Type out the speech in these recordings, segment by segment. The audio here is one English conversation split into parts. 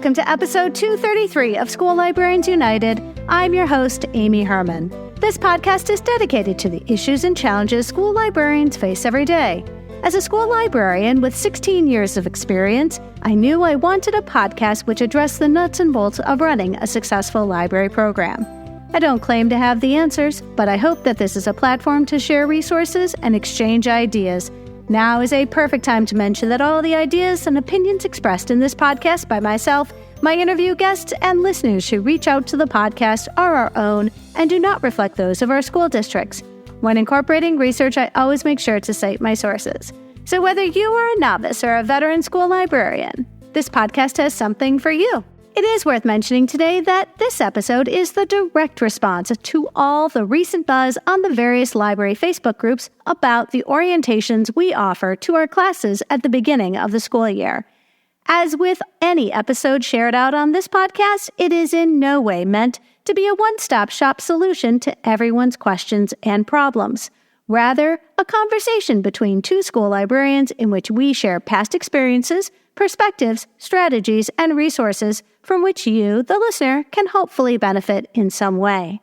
Welcome to episode 233 of School Librarians United. I'm your host, Amy Herman. This podcast is dedicated to the issues and challenges school librarians face every day. As a school librarian with 16 years of experience, I knew I wanted a podcast which addressed the nuts and bolts of running a successful library program. I don't claim to have the answers, but I hope that this is a platform to share resources and exchange ideas. Now is a perfect time to mention that all the ideas and opinions expressed in this podcast by myself, my interview guests, and listeners who reach out to the podcast are our own and do not reflect those of our school districts. When incorporating research, I always make sure to cite my sources. So whether you are a novice or a veteran school librarian, this podcast has something for you. It is worth mentioning today that this episode is the direct response to all the recent buzz on the various library Facebook groups about the orientations we offer to our classes at the beginning of the school year. As with any episode shared out on this podcast, it is in no way meant to be a one-stop shop solution to everyone's questions and problems. Rather, a conversation between two school librarians in which we share past experiences, perspectives, strategies, and resources from which you, the listener, can hopefully benefit in some way.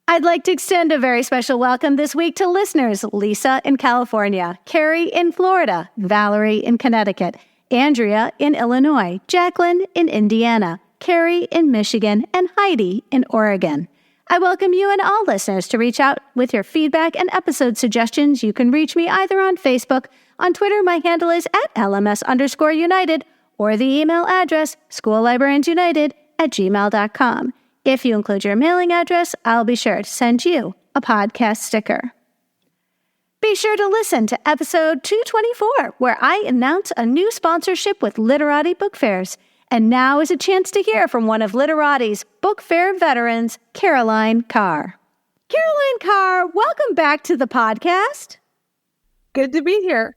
I'd like to extend a very special welcome this week to listeners Lisa in California, Carrie in Florida, Valerie in Connecticut, Andrea in Illinois, Jacqueline in Indiana, Carrie in Michigan, and Heidi in Oregon. I welcome you and all listeners to reach out with your feedback and episode suggestions. You can reach me either on Facebook. On Twitter, my handle is @LMS_United, or the email address, schoollibrariansunited@gmail.com. If you include your mailing address, I'll be sure to send you a podcast sticker. Be sure to listen to episode 224, where I announce a new sponsorship with Literati Book Fairs. And now is a chance to hear from one of Literati's book fair veterans, Caroline Carr. Caroline Carr, welcome back to the podcast. Good to be here.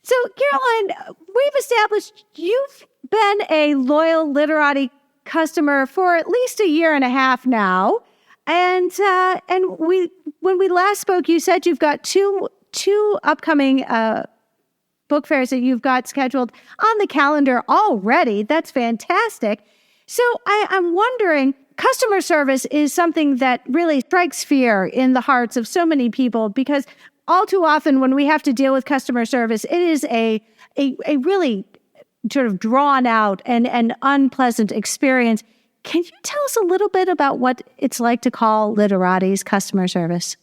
So, Caroline, we've established you've been a loyal Literati customer for at least a year and a half now. And when we last spoke, you said you've got two upcoming book fairs that you've got scheduled on the calendar already. That's fantastic. So I'm wondering, customer service is something that really strikes fear in the hearts of so many people, because all too often when we have to deal with customer service, it is a really sort of drawn out and unpleasant experience. Can you tell us a little bit about what it's like to call Literati's customer service?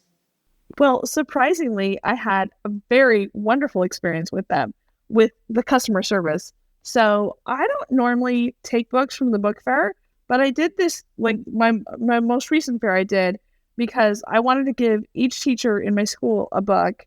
Well, surprisingly, I had a very wonderful experience with them, with the customer service. So I don't normally take books from the book fair, but I did this, like my most recent fair I did, because I wanted to give each teacher in my school a book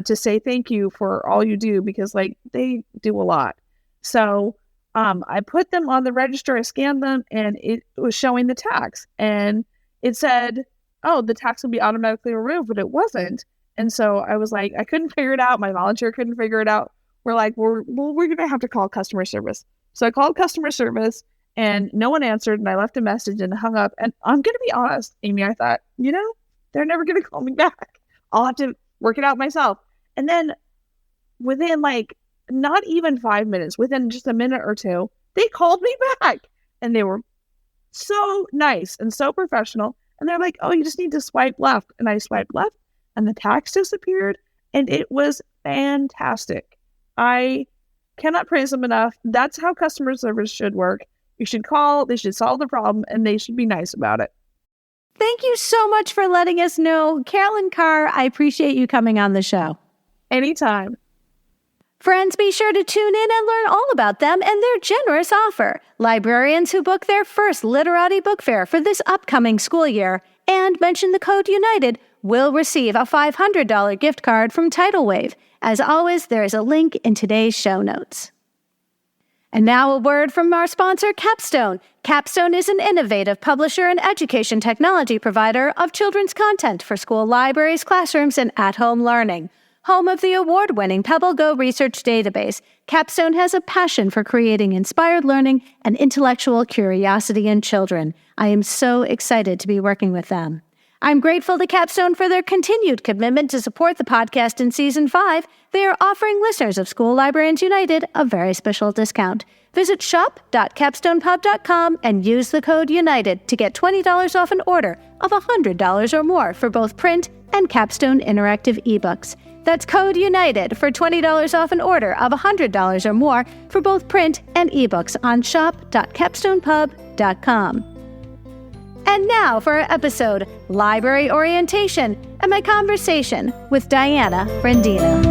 to say thank you for all you do, because like they do a lot. So I put them on the register, I scanned them, and it was showing the tax. And it said, oh, the tax will be automatically removed, but it wasn't. And so I was like, I couldn't figure it out. My volunteer couldn't figure it out. We're like, we're going to have to call customer service. So I called customer service and no one answered. And I left a message and hung up. And I'm going to be honest, Amy, I thought, they're never going to call me back. I'll have to work it out myself. And then within like not even 5 minutes, within just a minute or two, they called me back. And they were so nice and so professional. And they're like, oh, you just need to swipe left. And I swiped left and the tax disappeared. And it was fantastic. I cannot praise them enough. That's how customer service should work. You should call, they should solve the problem, and they should be nice about it. Thank you so much for letting us know. Caroline Carr, I appreciate you coming on the show. Anytime. Friends, be sure to tune in and learn all about them and their generous offer. Librarians who book their first Literati Book Fair for this upcoming school year and mention the code UNITED will receive a $500 gift card from Titlewave. As always, there is a link in today's show notes. And now a word from our sponsor, Capstone. Capstone is an innovative publisher and education technology provider of children's content for school libraries, classrooms, and at-home learning. Home of the award-winning PebbleGo research database, Capstone has a passion for creating inspired learning and intellectual curiosity in children. I am so excited to be working with them. I'm grateful to Capstone for their continued commitment to support the podcast in Season 5. They are offering listeners of School Librarians United a very special discount. Visit shop.capstonepub.com and use the code UNITED to get $20 off an order of $100 or more for both print and Capstone interactive ebooks. That's code UNITED for $20 off an order of $100 or more for both print and ebooks on shop.capstonepub.com. And now for our episode, Library Orientation, and my conversation with Diana Rendina.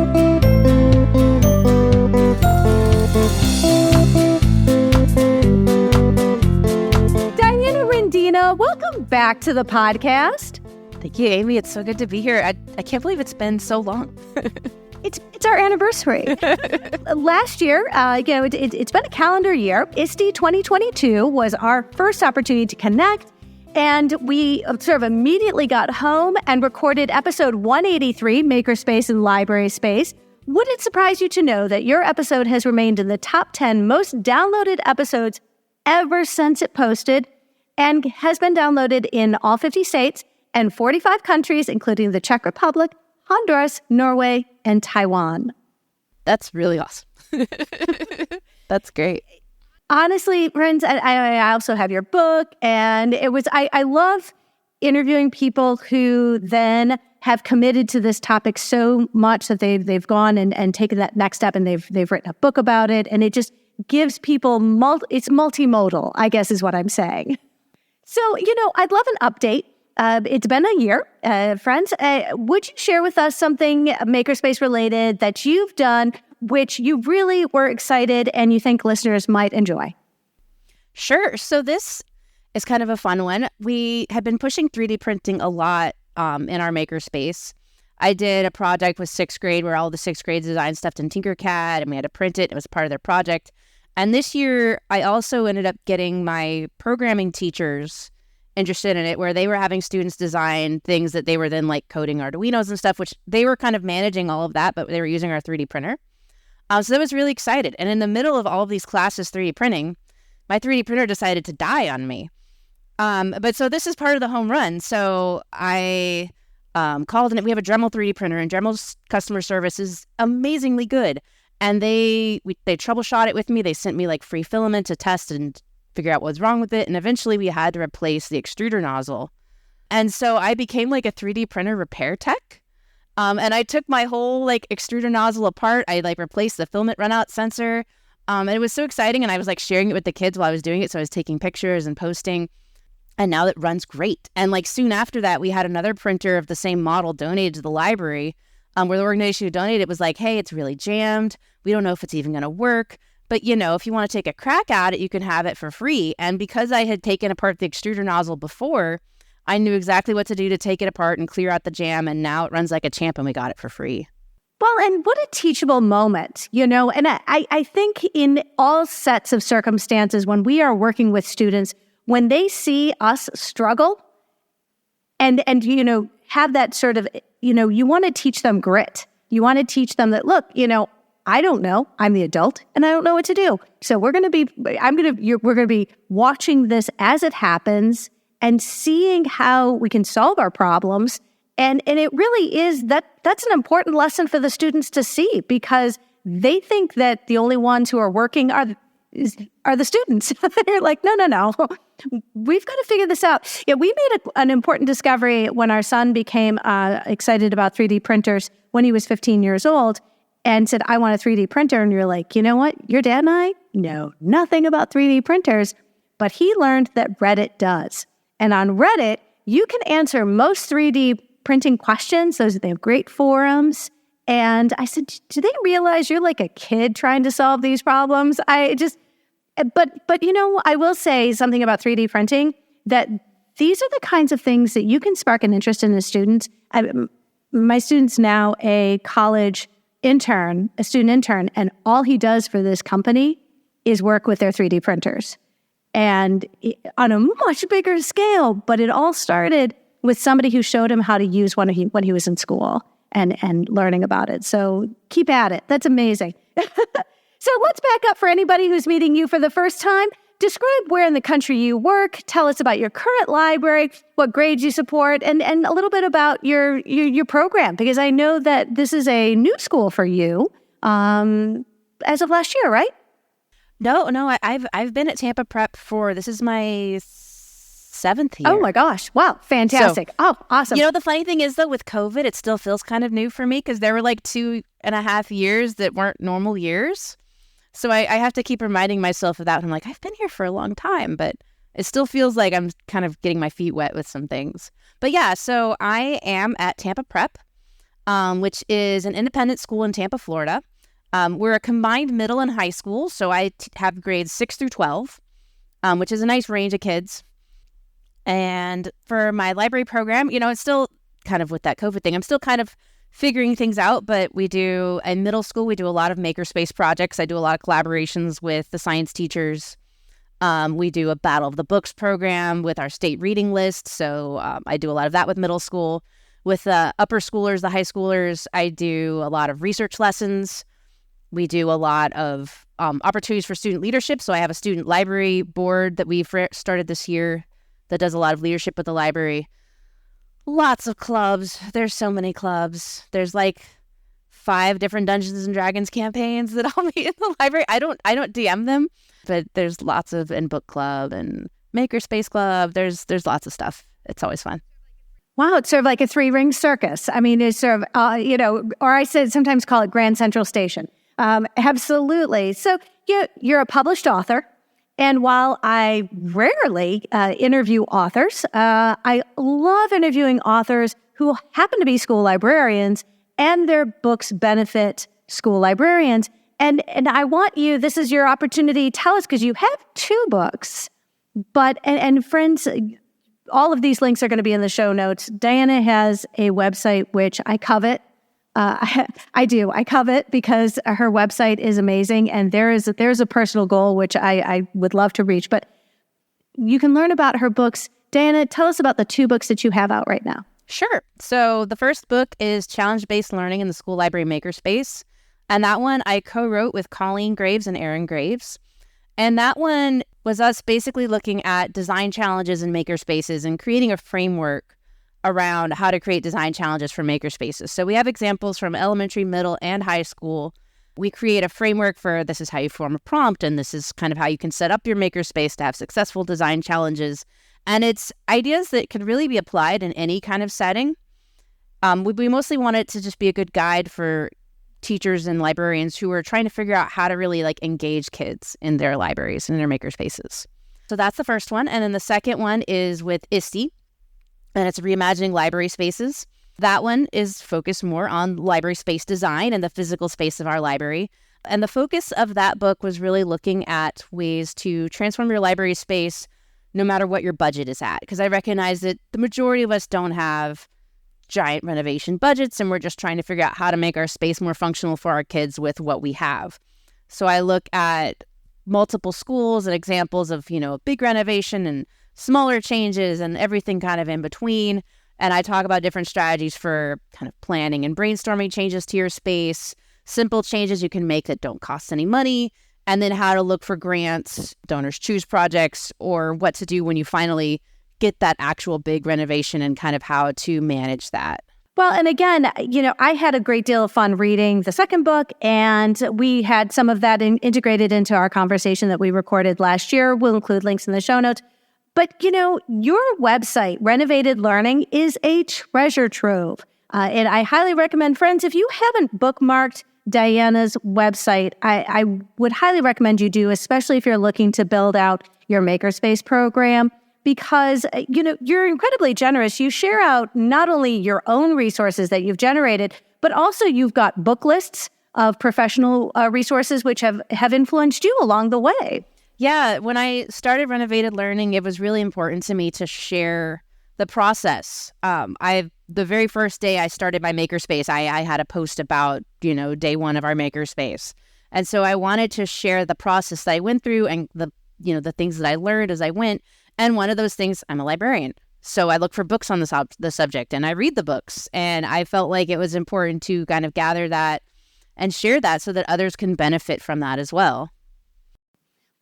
Diana Rendina, welcome back to the podcast. Thank you, Amy. It's so good to be here. I can't believe it's been so long. It's our anniversary. Last year, it's been a calendar year. ISTE 2022 was our first opportunity to connect. And we sort of immediately got home and recorded episode 183, Makerspace and Library Space. Would it surprise you to know that your episode has remained in the top 10 most downloaded episodes ever since it posted and has been downloaded in all 50 states and 45 countries, including the Czech Republic, Honduras, Norway, and Taiwan? That's really awesome. That's great. Honestly, friends, I also have your book, and I love interviewing people who then have committed to this topic so much that they've gone and taken that next step, and they've written a book about it, and it just gives people it's multimodal, I guess is what I'm saying. So, I'd love an update. It's been a year, friends. Would you share with us something Makerspace related that you've done which you really were excited and you think listeners might enjoy? Sure. So this is kind of a fun one. We have been pushing 3D printing a lot in our Makerspace. I did a project with 6th grade where all the 6th grade designed stuff in Tinkercad, and we had to print it. It was part of their project. And this year, I also ended up getting my programming teachers interested in it, where they were having students design things that they were then like coding Arduinos and stuff, which they were kind of managing all of that, but they were using our 3D printer. So that was really excited. And in the middle of all of these classes 3D printing, my 3D printer decided to die on me. But so this is part of the home run. So I called, and we have a Dremel 3D printer, and Dremel's customer service is amazingly good. And they troubleshot it with me. They sent me like free filament to test and figure out what's wrong with it. And eventually we had to replace the extruder nozzle. And so I became like a 3D printer repair tech. And I took my whole like extruder nozzle apart. I like replaced the filament runout sensor. And it was so exciting. And I was like sharing it with the kids while I was doing it. So I was taking pictures and posting. And now it runs great. And like soon after that, we had another printer of the same model donated to the library, where the organization who donated was like, hey, it's really jammed. We don't know if it's even going to work. But, if you want to take a crack at it, you can have it for free. And because I had taken apart the extruder nozzle before, I knew exactly what to do to take it apart and clear out the jam. And now it runs like a champ, and we got it for free. Well, and what a teachable moment, and I think in all sets of circumstances, when we are working with students, when they see us struggle and have that sort of, you want to teach them grit. You want to teach them that, look, I don't know. I'm the adult and I don't know what to do. So we're going to be watching this as it happens and seeing how we can solve our problems. And it really is that's an important lesson for the students to see, because they think that the only ones who are working are the students. They're like, no. We've got to figure this out. Yeah, we made an important discovery when our son became excited about 3D printers when he was 15 years old and said, I want a 3D printer. And you're like, you know what? Your dad and I know nothing about 3D printers, but he learned that Reddit does. And on Reddit, you can answer most 3D printing questions. They have great forums. And I said, do they realize you're like a kid trying to solve these problems? But I will say something about 3D printing, that these are the kinds of things that you can spark an interest in the students. My student's now a college intern, a student intern, and all he does for this company is work with their 3D printers. And on a much bigger scale, but it all started with somebody who showed him how to use one when he was in school and learning about it. So keep at it. That's amazing. So let's back up for anybody who's meeting you for the first time. describe where in the country you work. Tell us about your current library, what grades you support, and a little bit about your program, because I know that this is a new school for you as of last year, right? No, I've been at Tampa Prep this is my 7th year. Oh my gosh. Wow. Fantastic. So, awesome. The funny thing is, though, with COVID, it still feels kind of new for me because there were like 2.5 years that weren't normal years. So I have to keep reminding myself of that. I'm like, I've been here for a long time, but it still feels like I'm kind of getting my feet wet with some things. But yeah, so I am at Tampa Prep, which is an independent school in Tampa, Florida. We're a combined middle and high school. So I have grades 6 through 12, which is a nice range of kids. And for my library program, it's still kind of with that COVID thing. I'm still kind of figuring things out, but in middle school, we do a lot of Makerspace projects. I do a lot of collaborations with the science teachers. We do a Battle of the Books program with our state reading list. So I do a lot of that with middle school. With the upper schoolers, the high schoolers, I do a lot of research lessons. We do a lot of opportunities for student leadership. So I have a student library board that we've started this year that does a lot of leadership with the library. Lots of clubs. There's so many clubs. There's like 5 different Dungeons and Dragons campaigns that I'll be in the library. I don't DM them, but there's lots of book club and Makerspace club. There's lots of stuff. It's always fun. Wow, it's sort of like a 3-ring circus. I mean, it's sort of or I sometimes call it Grand Central Station. Absolutely. So you're a published author. And while I rarely interview authors, I love interviewing authors who happen to be school librarians and their books benefit school librarians. And I want you, this is your opportunity, tell us, because you have 2 books, but, and friends, all of these links are going to be in the show notes. Diana has a website, which I covet. I do. I covet because her website is amazing, and there's a personal goal which I would love to reach. But you can learn about her books. Diana, tell us about the 2 books that you have out right now. Sure. So the first book is Challenge-Based Learning in the School Library Makerspace, and that one I co-wrote with Colleen Graves and Aaron Graves. And that one was us basically looking at design challenges in makerspaces and creating a framework around how to create design challenges for makerspaces. So we have examples from elementary, middle, and high school. We create a framework for this is how you form a prompt, and this is kind of how you can set up your makerspace to have successful design challenges. And it's ideas that can really be applied in any kind of setting. We mostly want it to just be a good guide for teachers and librarians who are trying to figure out how to really engage kids in their libraries and their makerspaces. So that's the first one. And then the second one is with ISTE, and it's Reimagining Library Spaces. That one is focused more on library space design and the physical space of our library. And the focus of that book was really looking at ways to transform your library space no matter what your budget is at. Because I recognize that the majority of us don't have giant renovation budgets, and we're just trying to figure out how to make our space more functional for our kids with what we have. So I look at multiple schools and examples of, a big renovation and smaller changes and everything kind of in between. And I talk about different strategies for kind of planning and brainstorming changes to your space, simple changes you can make that don't cost any money, and then how to look for grants, donors choose projects, or what to do when you finally get that actual big renovation and kind of how to manage that. Well, and again, I had a great deal of fun reading the second book, and we had some of that integrated into our conversation that we recorded last year. We'll include links in the show notes. But, your website, Renovated Learning, is a treasure trove. And I highly recommend, friends, if you haven't bookmarked Diana's website, I would highly recommend you do, especially if you're looking to build out your Makerspace program, because, you're incredibly generous. You share out not only your own resources that you've generated, but also you've got book lists of professional resources which have influenced you along the way. Yeah, when I started Renovated Learning, it was really important to me to share the process. The very first day I started my Makerspace, I had a post about, day one of our Makerspace. And so I wanted to share the process that I went through and the things that I learned as I went. And one of those things, I'm a librarian. So I look for books on the subject and I read the books. And I felt like it was important to kind of gather that and share that so that others can benefit from that as well.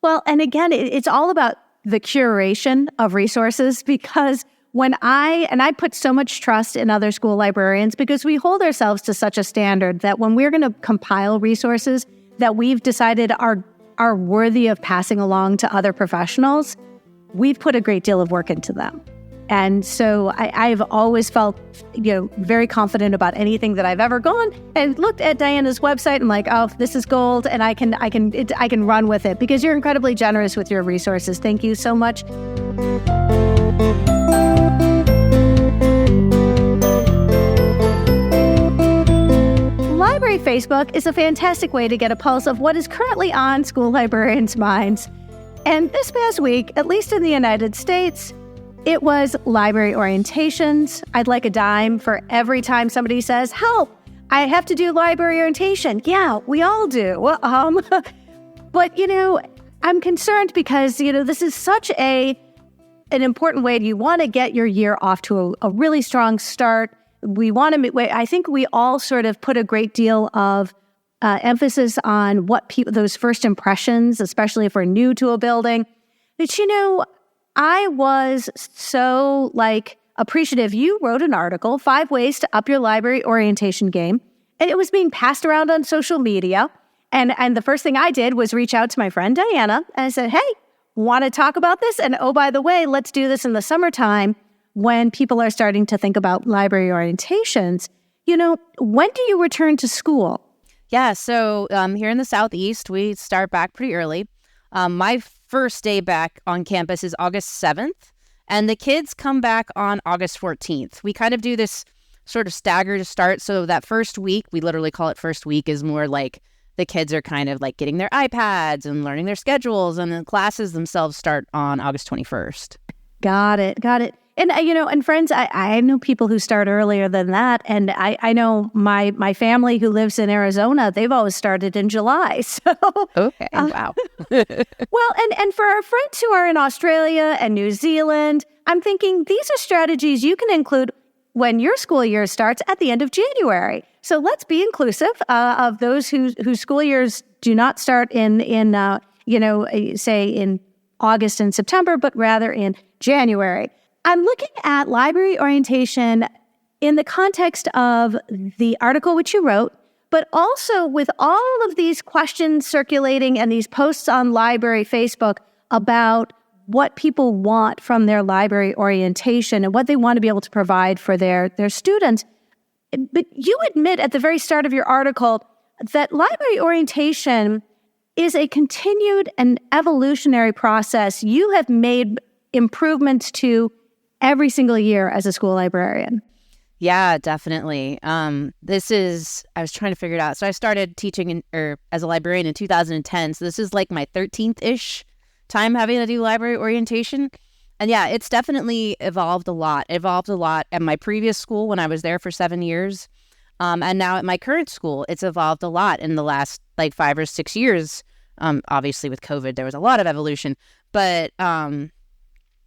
Well, and again, it's all about the curation of resources, because when I put so much trust in other school librarians, because we hold ourselves to such a standard that when we're going to compile resources that we've decided are worthy of passing along to other professionals, we've put a great deal of work into them. And so I've always felt, very confident about anything that I've ever gone and looked at Diana's website and like, oh, this is gold, and I can run with it, because you're incredibly generous with your resources. Thank you so much. Library Facebook is a fantastic way to get a pulse of what is currently on school librarians' minds. And this past week, at least in the United States, it was library orientations. I'd like a dime for every time somebody says, help, I have to do library orientation. Yeah, we all do. But, I'm concerned because, this is such an important way. You want to get your year off to a really strong start. I think we all sort of put a great deal of emphasis on what those first impressions, especially if we're new to a building. But, I was so appreciative. You wrote an article, 5 Ways to Up Your Library Orientation Game, and it was being passed around on social media. And the first thing I did was reach out to my friend Diana, and I said, hey, want to talk about this? And oh, by the way, let's do this in the summertime when people are starting to think about library orientations. When do you return to school? Yeah, so here in the Southeast, we start back pretty early. My first day back on campus is August 7th, and the kids come back on August 14th. We kind of do this sort of staggered start. So that first week, we literally call it first week, is more like the kids are kind of like getting their iPads and learning their schedules, and the classes themselves start on August 21st. Got it. And, and friends, I know people who start earlier than that. And I know my family who lives in Arizona, they've always started in July. So, okay, wow. Well, and for our friends who are in Australia and New Zealand, I'm thinking these are strategies you can include when your school year starts at the end of January. So let's be inclusive of those whose school years do not start in say in August and September, but rather in January. I'm looking at library orientation in the context of the article which you wrote, but also with all of these questions circulating and these posts on library Facebook about what people want from their library orientation and what they want to be able to provide for their students. But you admit at the very start of your article that library orientation is a continued and evolutionary process you have made improvements to every single year as a school librarian. Yeah, definitely. I was trying to figure it out. So I started teaching as a librarian in 2010. So this is like my 13th-ish time having to do library orientation. And yeah, it's definitely evolved a lot. It evolved a lot at my previous school when I was there for 7 years. And now at my current school, it's evolved a lot in the last 5 or 6 years. Obviously with COVID, there was a lot of evolution. But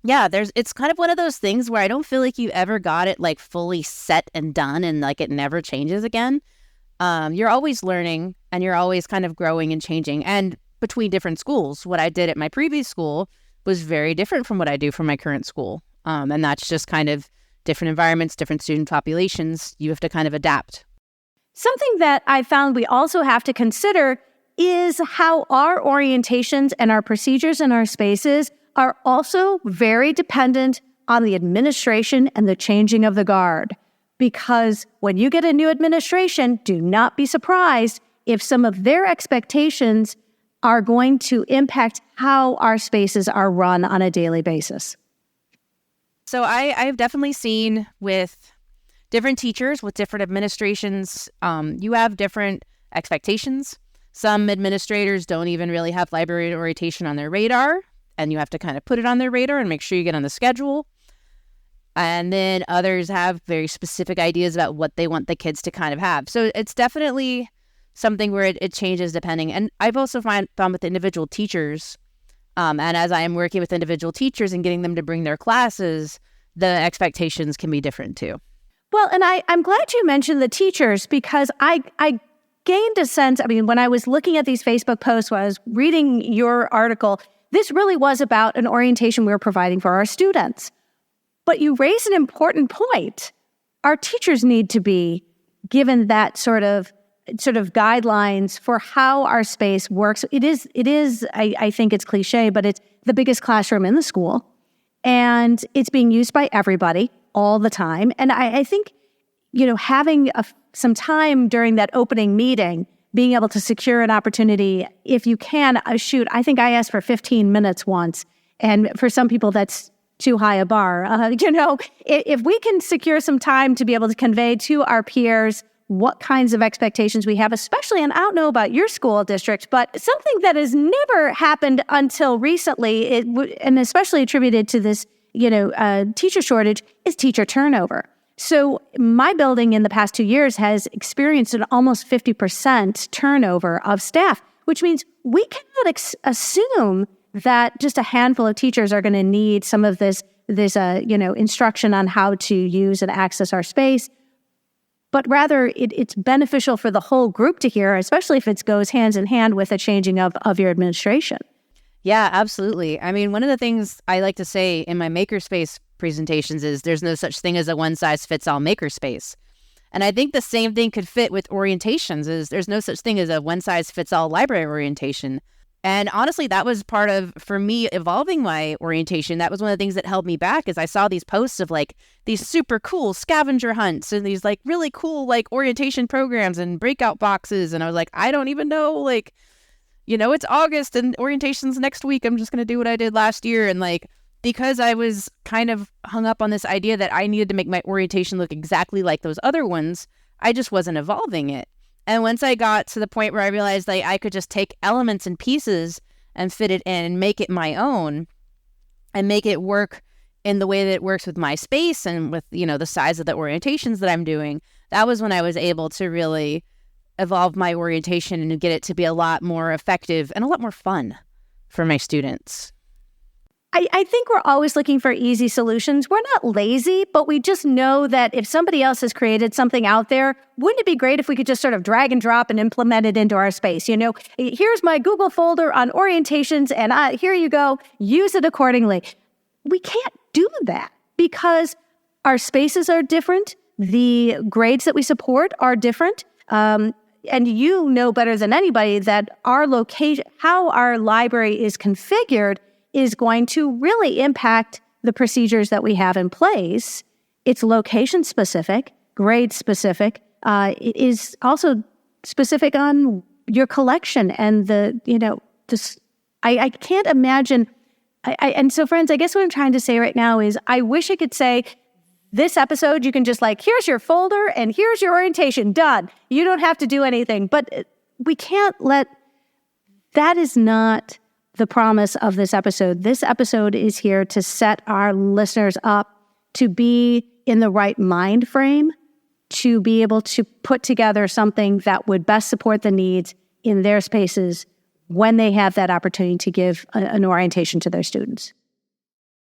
yeah, it's kind of one of those things where I don't feel like you ever got it fully set and done and it never changes again. You're always learning and you're always kind of growing and changing. And between different schools, what I did at my previous school was very different from what I do for my current school. And that's just kind of different environments, different student populations. You have to kind of adapt. Something that I found we also have to consider is how our orientations and our procedures in our spaces are also very dependent on the administration and the changing of the guard. Because when you get a new administration, do not be surprised if some of their expectations are going to impact how our spaces are run on a daily basis. So I've definitely seen with different teachers, with different administrations, you have different expectations. Some administrators don't even really have library orientation on their radar, and you have to kind of put it on their radar and make sure you get on the schedule. And then others have very specific ideas about what they want the kids to kind of have. So it's definitely something where it changes depending. And I've also found with individual teachers, and as I am working with individual teachers and getting them to bring their classes, the expectations can be different too. Well, and I'm glad you mentioned the teachers, because I gained a sense, when I was looking at these Facebook posts, when I was reading your article, this really was about an orientation we were providing for our students. But you raise an important point. Our teachers need to be given that sort of guidelines for how our space works. It is. I think it's cliche, but it's the biggest classroom in the school, and it's being used by everybody all the time. And I think, having some time during that opening meeting, being able to secure an opportunity, if you can, I think I asked for 15 minutes once, and for some people that's too high a bar. If we can secure some time to be able to convey to our peers what kinds of expectations we have, especially, and I don't know about your school district, but something that has never happened until recently, and especially attributed to this, teacher shortage, is teacher turnover. So my building in the past 2 years has experienced an almost 50% turnover of staff, which means we cannot assume that just a handful of teachers are going to need some of this instruction on how to use and access our space. But rather, it's beneficial for the whole group to hear, especially if it goes hands in hand with a changing of your administration. Yeah, absolutely. One of the things I like to say in my Makerspace presentations is there's no such thing as a one-size-fits-all Makerspace. And I think the same thing could fit with orientations, is there's no such thing as a one-size-fits-all library orientation. And honestly, that was part of, for me, evolving my orientation. That was one of the things that held me back, is I saw these posts of these super cool scavenger hunts and these really cool orientation programs and breakout boxes. And I was like, I don't even know, it's August and orientation's next week. I'm just going to do what I did last year. And because I was kind of hung up on this idea that I needed to make my orientation look exactly like those other ones, I just wasn't evolving it. And once I got to the point where I realized I could just take elements and pieces and fit it in and make it my own and make it work in the way that it works with my space and with, the size of the orientations that I'm doing, that was when I was able to really evolve my orientation and get it to be a lot more effective and a lot more fun for my students. I think we're always looking for easy solutions. We're not lazy, but we just know that if somebody else has created something out there, wouldn't it be great if we could just sort of drag and drop and implement it into our space? Here's my Google folder on orientations, and here you go. Use it accordingly. We can't do that because our spaces are different. The grades that we support are different. And you know better than anybody that our location, how our library is configured, is going to really impact the procedures that we have in place. It's location specific, grade specific. It is also specific on your collection and I can't imagine. And so friends, I guess what I'm trying to say right now is I wish I could say this episode, you can just here's your folder and here's your orientation, done. You don't have to do anything, but we can't that is not the promise of this episode. This episode is here to set our listeners up to be in the right mind frame, to be able to put together something that would best support the needs in their spaces when they have that opportunity to give an orientation to their students.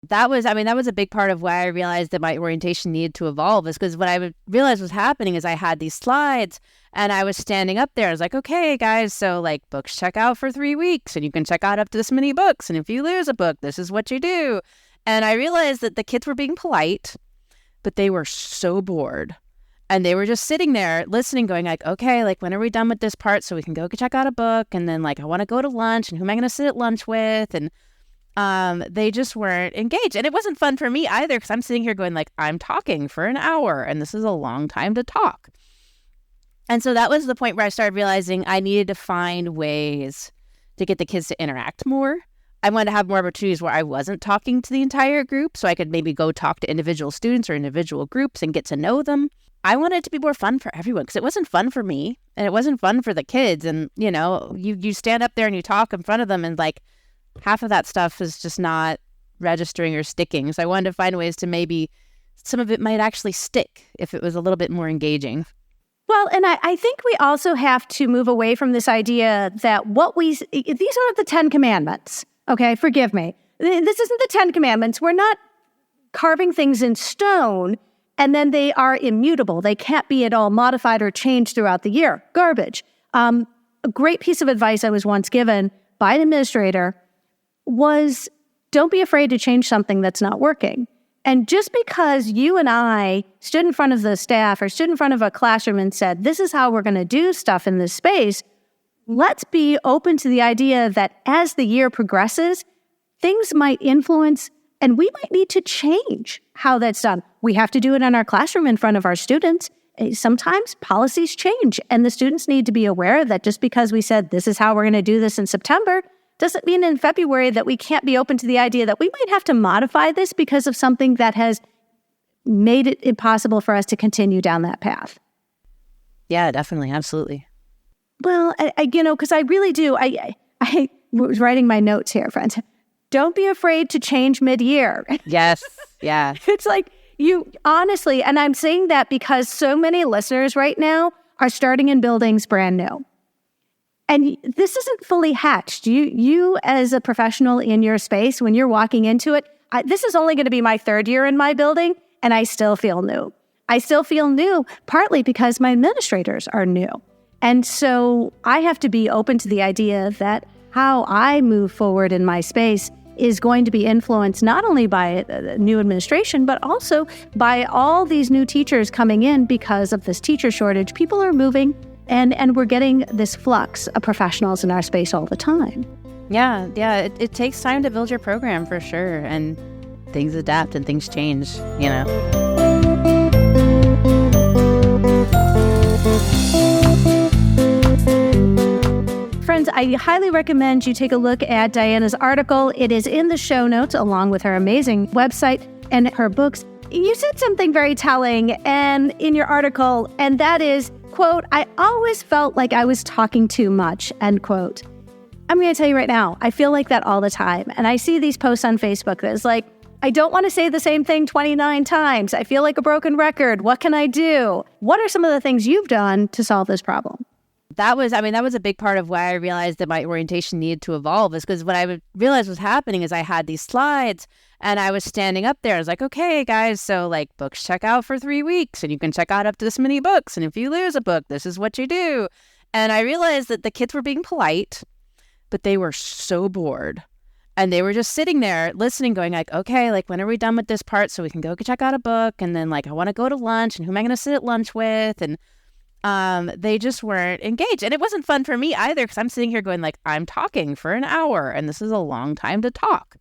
That was a big part of why I realized that my orientation needed to evolve, is because what I realized was happening is I had these slides and I was standing up there. I was like, okay, guys, so books check out for 3 weeks and you can check out up to this many books. And if you lose a book, this is what you do. And I realized that the kids were being polite, but they were so bored. And they were just sitting there listening, going okay, when are we done with this part so we can go check out a book? And then I want to go to lunch, and who am I going to sit at lunch with? And they just weren't engaged. And it wasn't fun for me either, because I'm sitting here going I'm talking for an hour and this is a long time to talk. And so that was the point where I started realizing I needed to find ways to get the kids to interact more. I wanted to have more opportunities where I wasn't talking to the entire group, so I could maybe go talk to individual students or individual groups and get to know them. I wanted it to be more fun for everyone, because it wasn't fun for me and it wasn't fun for the kids. And, you stand up there and you talk in front of them and half of that stuff is just not registering or sticking. So I wanted to find ways to maybe some of it might actually stick if it was a little bit more engaging. Well, and I think we also have to move away from this idea that these aren't the 10 Commandments. Okay, forgive me. This isn't the 10 Commandments. We're not carving things in stone and then they are immutable. They can't be at all modified or changed throughout the year. Garbage. A great piece of advice I was once given by an administrator was, don't be afraid to change something that's not working. And just because you and I stood in front of the staff or stood in front of a classroom and said, this is how we're going to do stuff in this space, let's be open to the idea that as the year progresses, things might influence and we might need to change how that's done. We have to do it in our classroom in front of our students. Sometimes policies change and the students need to be aware that just because we said this is how we're going to do this in September doesn't mean in February that we can't be open to the idea that we might have to modify this because of something that has made it impossible for us to continue down that path. Yeah, definitely. Absolutely. Well, because I really do. I was writing my notes here, friends. Don't be afraid to change mid-year. Yes. Yeah. It's like you honestly, and I'm saying that because so many listeners right now are starting in buildings brand new. And this isn't fully hatched. You as a professional in your space, when you're walking into it, this is only going to be my third year in my building, and I still feel new. I still feel new, partly because my administrators are new. And so I have to be open to the idea that how I move forward in my space is going to be influenced not only by the new administration, but also by all these new teachers coming in because of this teacher shortage. People are moving. And we're getting this flux of professionals in our space all the time. Yeah. It takes time to build your program for sure. And things adapt and things change, Friends, I highly recommend you take a look at Diana's article. It is in the show notes along with her amazing website and her books. You said something very telling and in your article, and that is, quote, I always felt like I was talking too much, end quote. I'm going to tell you right now, I feel like that all the time. And I see these posts on Facebook that's like, I don't want to say the same thing 29 times. I feel like a broken record. What can I do? What are some of the things you've done to solve this problem? That was a big part of why I realized that my orientation needed to evolve, is because what I realized was happening is I had these slides and I was standing up there. I was like, okay, guys, so like books check out for 3 weeks and you can check out up to this many books. And if you lose a book, this is what you do. And I realized that the kids were being polite, but they were so bored. And they were just sitting there listening, going like, okay, like when are we done with this part so we can go check out a book? And then like, I want to go to lunch and who am I going to sit at lunch with? And they just weren't engaged. And it wasn't fun for me either because I'm sitting here going like, I'm talking for an hour and this is a long time to talk.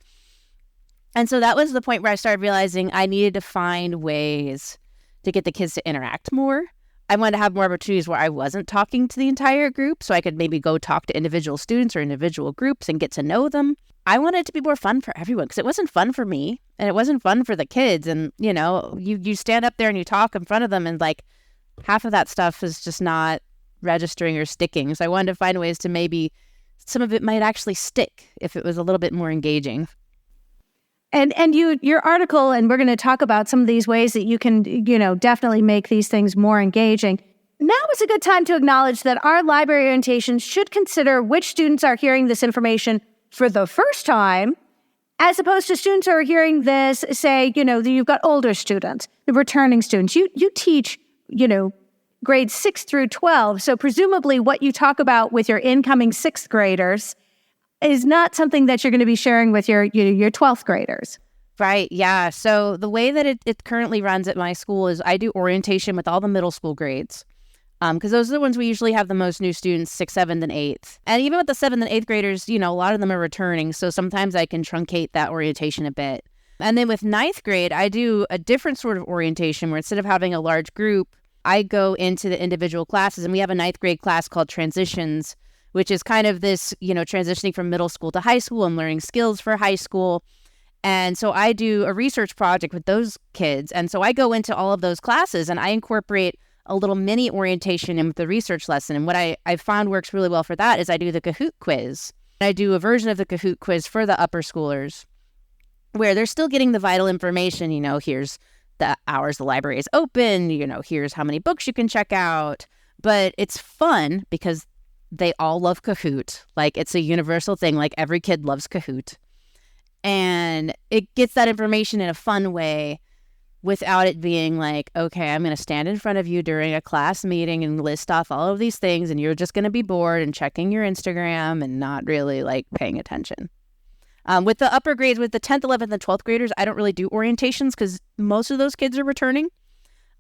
And so that was the point where I started realizing I needed to find ways to get the kids to interact more. I wanted to have more opportunities where I wasn't talking to the entire group so I could maybe go talk to individual students or individual groups and get to know them. I wanted it to be more fun for everyone because it wasn't fun for me and it wasn't fun for the kids. And, you stand up there and you talk in front of them and like half of that stuff is just not registering or sticking. So I wanted to find ways to maybe some of it might actually stick if it was a little bit more engaging. And your article, and we're going to talk about some of these ways that you can, definitely make these things more engaging. Now is a good time to acknowledge that our library orientations should consider which students are hearing this information for the first time, as opposed to students who are hearing this, say, you've got older students, the returning students. You teach, grades 6 through 12. So presumably what you talk about with your incoming 6th graders is not something that you're going to be sharing with your 12th graders. Right. Yeah. So the way that it currently runs at my school is I do orientation with all the middle school grades because those are the ones we usually have the most new students, 6th, 7th, and 8th. And even with the 7th and 8th graders, a lot of them are returning. So sometimes I can truncate that orientation a bit. And then with 9th grade, I do a different sort of orientation where instead of having a large group, I go into the individual classes. And we have a 9th grade class called Transitions, which is kind of this, transitioning from middle school to high school and learning skills for high school. And so I do a research project with those kids. And so I go into all of those classes and I incorporate a little mini orientation in with the research lesson. And what I found works really well for that is I do the Kahoot quiz. I do a version of the Kahoot quiz for the upper schoolers where they're still getting the vital information. Here's the hours the library is open, here's how many books you can check out. But it's fun because they all love Kahoot. Like it's a universal thing. Like every kid loves Kahoot. And it gets that information in a fun way without it being like, okay, I'm going to stand in front of you during a class meeting and list off all of these things, and you're just going to be bored and checking your Instagram and not really like paying attention. With the upper grades, with the 10th, 11th, and 12th graders, I don't really do orientations because most of those kids are returning.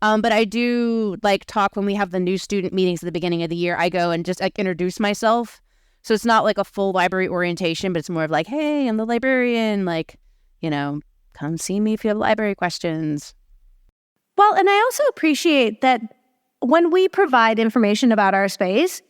But I do like talk when we have the new student meetings at the beginning of the year. I go and just like introduce myself. So it's not like a full library orientation, but it's more of like, hey, I'm the librarian. Like, you know, come see me if you have library questions. Well, and I also appreciate that when we provide information about our space,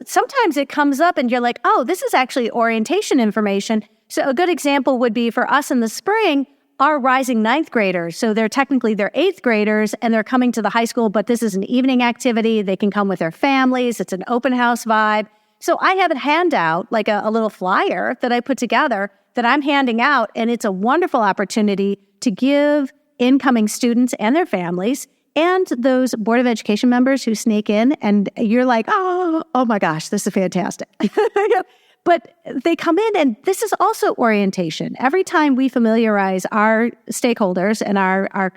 sometimes it comes up and you're like, oh, this is actually orientation information. So a good example would be for us in the spring, our rising 9th graders. So they're 8th graders and they're coming to the high school, but this is an evening activity. They can come with their families. It's an open house vibe. So I have a handout, like a little flyer that I put together that I'm handing out. And it's a wonderful opportunity to give incoming students and their families and those Board of Education members who sneak in and you're like, oh my gosh, this is fantastic. But they come in and this is also orientation. Every time we familiarize our stakeholders and our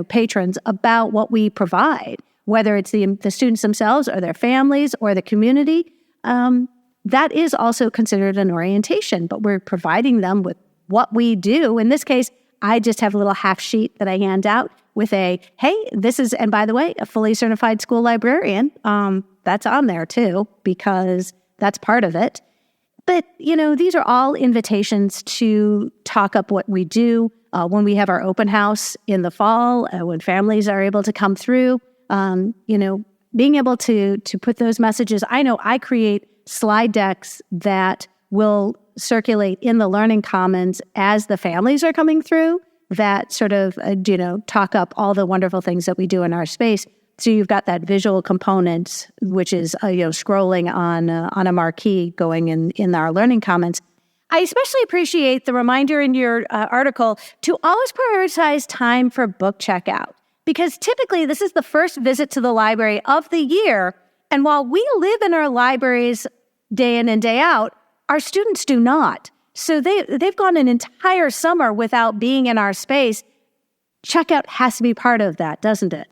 patrons about what we provide, whether it's the students themselves or their families or the community, that is also considered an orientation, but we're providing them with what we do. In this case, I just have a little half sheet that I hand out with hey, this is, and by the way, a fully certified school librarian. That's on there too, because that's part of it. But, these are all invitations to talk up what we do when we have our open house in the fall, when families are able to come through, being able to put those messages. I know I create slide decks that will circulate in the Learning Commons as the families are coming through that sort of, talk up all the wonderful things that we do in our space. So you've got that visual component, which is, scrolling on a marquee going in our Learning Commons. I especially appreciate the reminder in your article to always prioritize time for book checkout, because typically this is the first visit to the library of the year. And while we live in our libraries day in and day out, our students do not. So they've gone an entire summer without being in our space. Checkout has to be part of that, doesn't it?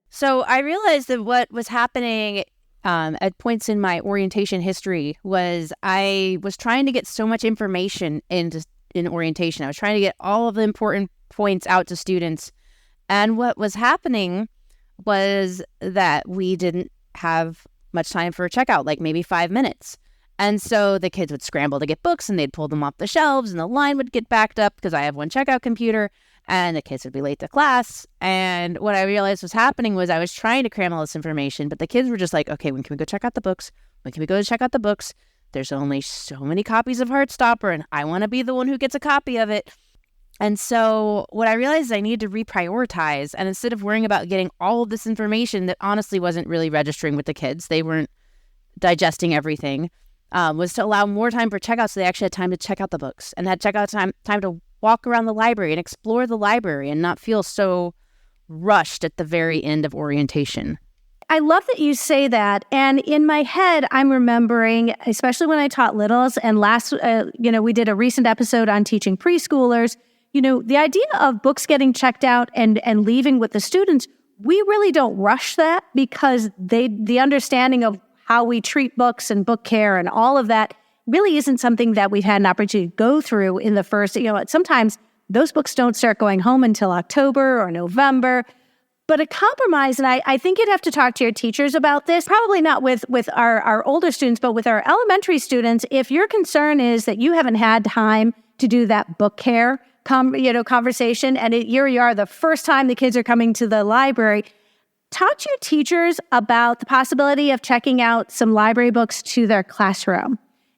So I realized that what was happening at points in my orientation history was I was trying to get so much information in orientation. I was trying to get all of the important points out to students. And what was happening was that we didn't have much time for a checkout, like maybe 5 minutes. And so the kids would scramble to get books and they'd pull them off the shelves and the line would get backed up because I have one checkout computer and the kids would be late to class. And what I realized was happening was I was trying to cram all this information, but the kids were just like, okay, when can we go check out the books? When can we go check out the books? There's only so many copies of Heartstopper and I want to be the one who gets a copy of it. And so what I realized is I needed to reprioritize. And instead of worrying about getting all of this information that honestly wasn't really registering with the kids, they weren't digesting everything, was to allow more time for checkout so they actually had time to check out the books and had checkout time to walk around the library and explore the library and not feel so rushed at the very end of orientation. I love that you say that. And in my head, I'm remembering, especially when I taught littles, and we did a recent episode on teaching preschoolers, the idea of books getting checked out and leaving with the students, we really don't rush that because the understanding of how we treat books and book care and all of that really isn't something that we've had an opportunity to go through in the first, sometimes those books don't start going home until October or November. But a compromise, and I think you'd have to talk to your teachers about this, probably not with our older students, but with our elementary students, if your concern is that you haven't had time to do that book care conversation, and here you are the first time the kids are coming to the library, talk to your teachers about the possibility of checking out some library books to their classroom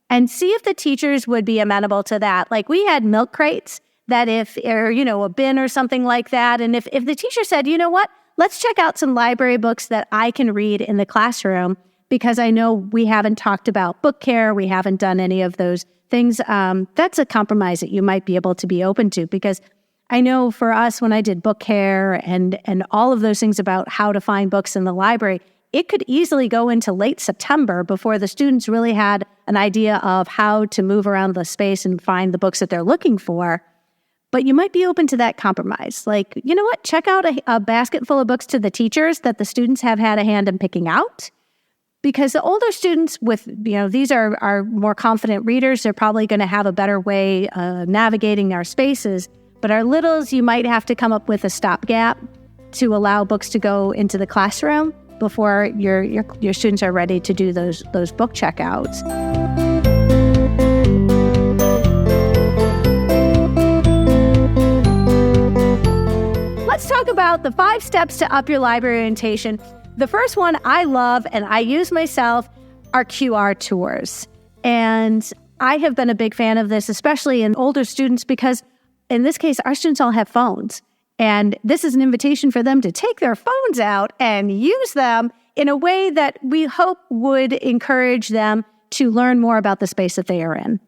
and see if the teachers would be amenable to that. Like we had milk crates that a bin or something like that. And if the teacher said, you know what, let's check out some library books that I can read in the classroom because I know we haven't talked about book care. We haven't done any of those things. That's a compromise that you might be able to be open to, because I know for us, when I did book care and all of those things about how to find books in the library, it could easily go into late September before the students really had an idea of how to move around the space and find the books that they're looking for. But you might be open to that compromise. Like, you know what? Check out a basket full of books to the teachers that the students have had a hand in picking out. Because the older students these are more confident readers. They're probably going to have a better way navigating our spaces. But our littles, you might have to come up with a stopgap to allow books to go into the classroom before your students are ready to do those book checkouts. Let's talk about the 5 steps to up your library orientation. The first one I love and I use myself are QR tours. And I have been a big fan of this, especially in older students, because in this case, our students all have phones. And this is an invitation for them to take their phones out and use them in a way that we hope would encourage them to learn more about the space that they are in.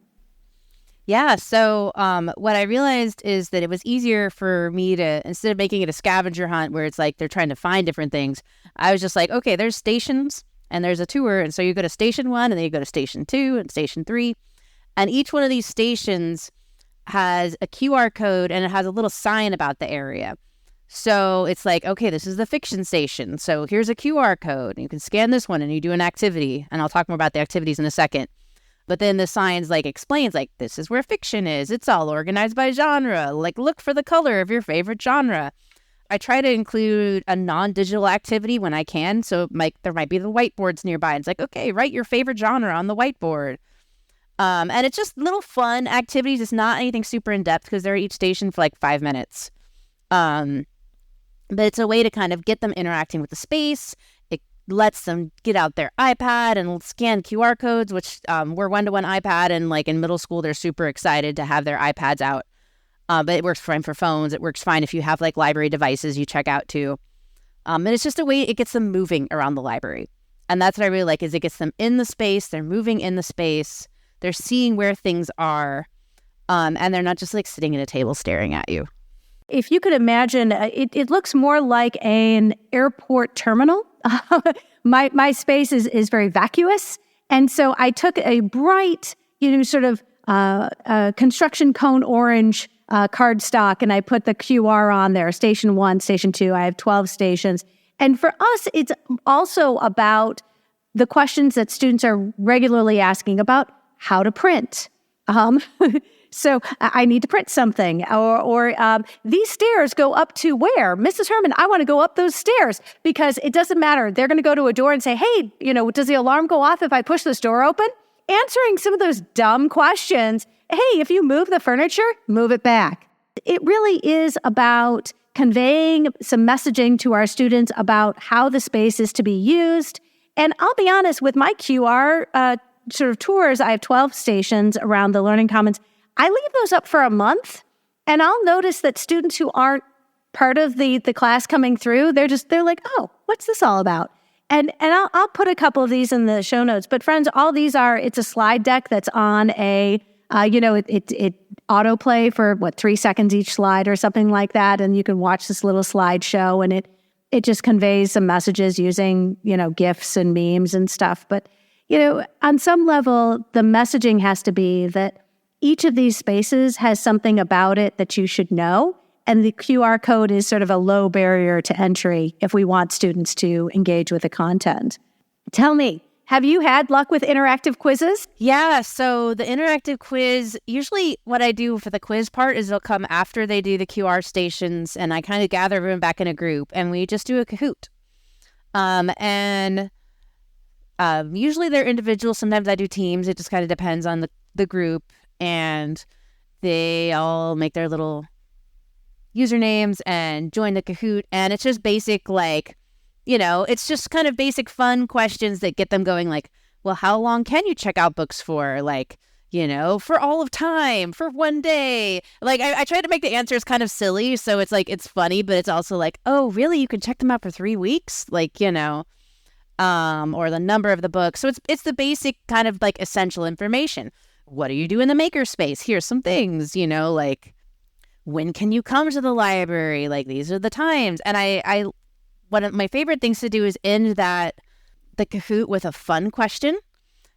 Yeah, so what I realized is that it was easier for me to, instead of making it a scavenger hunt where it's like they're trying to find different things, I was just like, okay, there's stations and there's a tour. And so you go to station 1 and then you go to station 2 and station 3. And each one of these stations has a QR code and it has a little sign about the area. So it's like, okay, this is the fiction station. So here's a QR code. And you can scan this one and you do an activity. And I'll talk more about the activities in a second. But then the signs explains this is where fiction is. It's all organized by genre. Look for the color of your favorite genre. I try to include a non-digital activity when I can. So there might be the whiteboards nearby. And it's like, okay, write your favorite genre on the whiteboard. And it's just little fun activities. It's not anything super in-depth because they're at each station for 5 minutes. But it's a way to kind of get them interacting with the space. It lets them get out their iPad and scan QR codes, which we're one-to-one iPad. And in middle school, they're super excited to have their iPads out. But it works fine for phones. It works fine if you have library devices you check out too. And it's just a way it gets them moving around the library. And that's what I really like is it gets them in the space. They're moving in the space. They're seeing where things are. And they're not just sitting at a table staring at you. If you could imagine, it looks more like an airport terminal. My space is very vacuous. And so I took a bright, construction cone orange cardstock, and I put the QR on there, station 1, station 2. I have 12 stations. And for us, it's also about the questions that students are regularly asking about how to print. So I need to print something, or these stairs go up to where? Mrs. Herman, I want to go up those stairs because it doesn't matter. They're going to go to a door and say, hey, does the alarm go off if I push this door open? Answering some of those dumb questions. Hey, if you move the furniture, move it back. It really is about conveying some messaging to our students about how the space is to be used. And I'll be honest, with my QR tours, I have 12 stations around the Learning Commons. I leave those up for a month, and I'll notice that students who aren't part of the class coming through, they're like, oh, what's this all about? And I'll put a couple of these in the show notes. But friends, all these it's a slide deck that's on it autoplay for 3 seconds each slide or something like that. And you can watch this little slideshow, and it just conveys some messages using, GIFs and memes and stuff. But, on some level, the messaging has to be that each of these spaces has something about it that you should know. And the QR code is sort of a low barrier to entry if we want students to engage with the content. Tell me, have you had luck with interactive quizzes? Yeah, so the interactive quiz, usually what I do for the quiz part is they'll come after they do the QR stations, and I kind of gather everyone back in a group, and we just do a Kahoot. Usually they're individual. Sometimes I do teams. It just kind of depends on the group. And they all make their little usernames and join the Kahoot. And it's just basic, it's just kind of basic fun questions that get them going well, how long can you check out books for? For all of time, for one day. I try to make the answers kind of silly. So it's it's funny, but it's also oh, really? You can check them out for 3 weeks? Or the number of the book. So it's the basic kind of essential information. What do you do in the Makerspace? Here's some things, when can you come to the library? These are the times. And one of my favorite things to do is end the Kahoot with a fun question.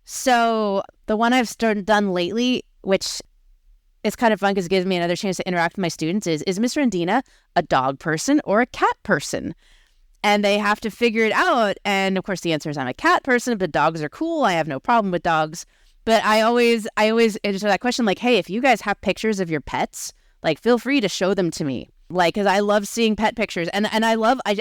So the one I've done lately, which it's kind of fun because it gives me another chance to interact with my students is Miss Rendina a dog person or a cat person? And they have to figure it out. And of course, the answer is I'm a cat person, but dogs are cool. I have no problem with dogs. But I always answer that question like, hey, if you guys have pictures of your pets, like feel free to show them to me. Like, because I love seeing pet pictures. And I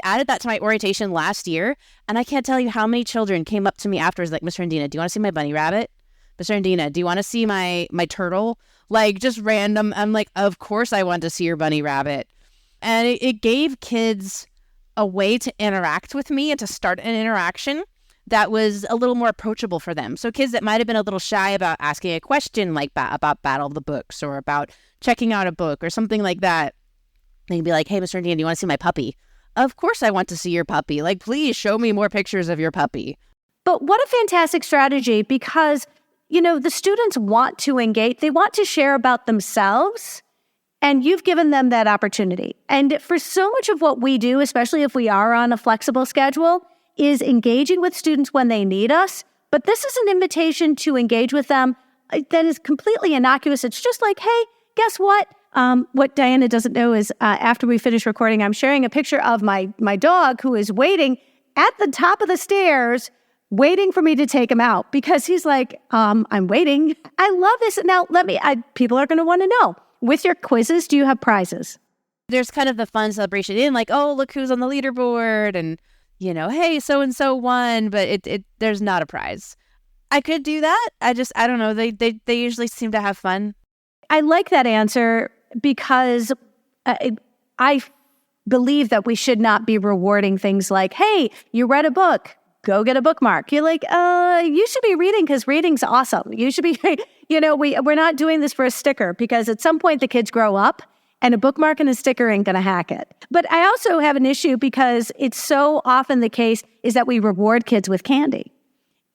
added that to my orientation last year. And I can't tell you how many children came up to me afterwards like, Miss Rendina, do you want to see my bunny rabbit? Miss Rendina, do you want to see my turtle? Like just random. I'm like, of course I want to see your bunny rabbit. And it gave kids a way to interact with me and to start an interaction that was a little more approachable for them. So kids that might have been a little shy about asking a question like about Battle of the Books or about checking out a book or something like that, they'd be like, hey, Mr. Rendina, do you want to see my puppy? Of course I want to see your puppy. Like, please show me more pictures of your puppy. But what a fantastic strategy, because, the students want to engage. They want to share about themselves, and you've given them that opportunity. And for so much of what we do, especially if we are on a flexible schedule, is engaging with students when they need us. But this is an invitation to engage with them that is completely innocuous. It's just like, hey, guess what? What Diana doesn't know is after we finish recording, I'm sharing a picture of my dog who is waiting at the top of the stairs, waiting for me to take him out because he's like, I'm waiting. I love this. Now, people are going to want to know, with your quizzes, do you have prizes? There's kind of the fun celebration in like, oh, look who's on the leaderboard and, hey, so-and-so won, but there's not a prize. I could do that. I don't know. They usually seem to have fun. I like that answer because I believe that we should not be rewarding things like, hey, you read a book, go get a bookmark. You're like, you should be reading because reading's awesome. You should be, we're not doing this for a sticker because at some point the kids grow up and a bookmark and a sticker ain't going to hack it. But I also have an issue because it's so often the case is that we reward kids with candy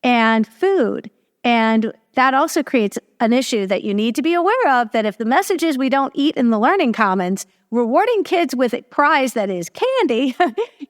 and food. And that also creates an issue that you need to be aware of, that if the message is we don't eat in the learning commons, rewarding kids with a prize that is candy,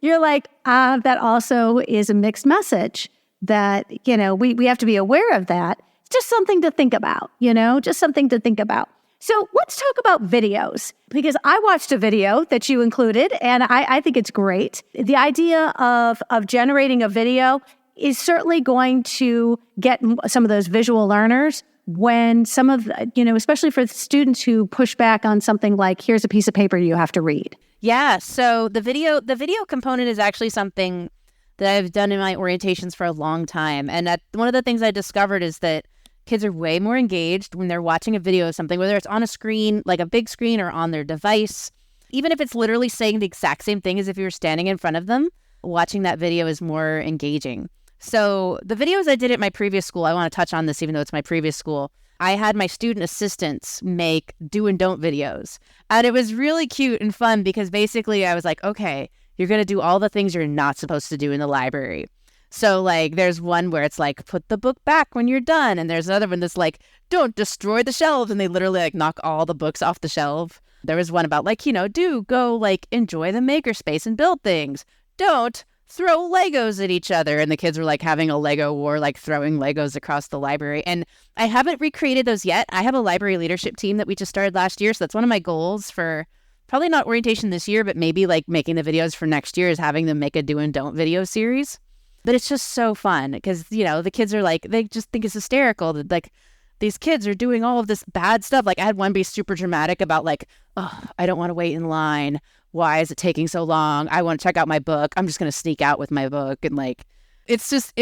you're like, that also is a mixed message that, we have to be aware of that. It's just something to think about, just something to think about. So let's talk about videos, because I watched a video that you included, and I think it's great. The idea of generating a video is certainly going to get some of those visual learners when some of, especially for students who push back on something like, here's a piece of paper you have to read. Yeah, so the video component is actually something that I've done in my orientations for a long time. And one of the things I discovered is that kids are way more engaged when they're watching a video of something, whether it's on a screen, like a big screen, or on their device. Even if it's literally saying the exact same thing as if you were standing in front of them, watching that video is more engaging. So the videos I did at my previous school, I want to touch on this even though it's my previous school. I had my student assistants make do and don't videos. And it was really cute and fun because basically I was like, okay, you're going to do all the things you're not supposed to do in the library. So like there's one where it's like, put the book back when you're done. And there's another one that's like, don't destroy the shelves. And they literally like knock all the books off the shelf. There was one about like, do go like enjoy the Makerspace and build things. Don't throw Legos at each other. And the kids were like having a Lego war, like throwing Legos across the library. And I haven't recreated those yet. I have a library leadership team that we just started last year. So that's one of my goals for probably not orientation this year, but maybe like making the videos for next year is having them make a do and don't video series. But it's just so fun because, the kids are like, they just think it's hysterical that like these kids are doing all of this bad stuff. Like I had one be super dramatic about like, oh, I don't want to wait in line. Why is it taking so long? I want to check out my book. I'm just going to sneak out with my book. And like, it's just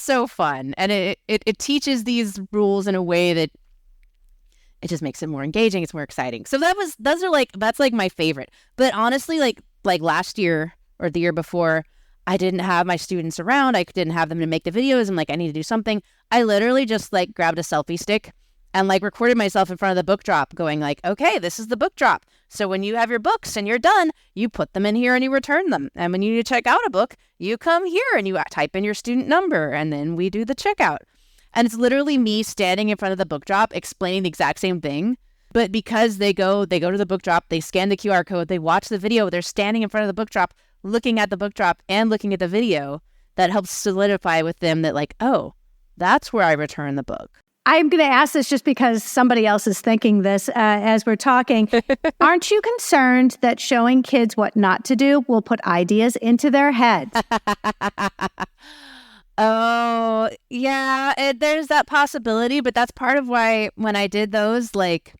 so fun. And it teaches these rules in a way that it just makes it more engaging. It's more exciting. So that's like my favorite. But honestly, like last year or the year before, I didn't have my students around. I didn't have them to make the videos. I'm like, I need to do something. I literally just like grabbed a selfie stick and like recorded myself in front of the book drop going like, okay, this is the book drop. So when you have your books and you're done, you put them in here and you return them. And when you need to check out a book, you come here and you type in your student number and then we do the checkout. And it's literally me standing in front of the book drop explaining the exact same thing. But because they go to the book drop, they scan the QR code, they watch the video, they're standing in front of the book drop, looking at the book drop and looking at the video, that helps solidify with them that like, oh, that's where I return the book. I'm going to ask this just because somebody else is thinking this as we're talking. Aren't you concerned that showing kids what not to do will put ideas into their heads? Oh, yeah, there's that possibility, but that's part of why when I did those, like,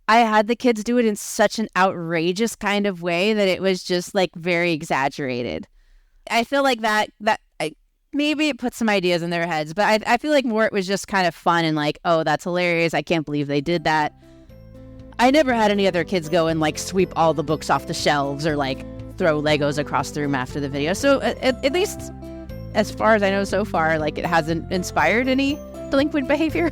I had the kids do it in such an outrageous kind of way that it was just like very exaggerated. I feel like that maybe it put some ideas in their heads, but I feel like more it was just kind of fun and like, oh, that's hilarious. I can't believe they did that. I never had any other kids go and like sweep all the books off the shelves or like throw Legos across the room after the video. So at least as far as I know so far, like it hasn't inspired any delinquent behavior.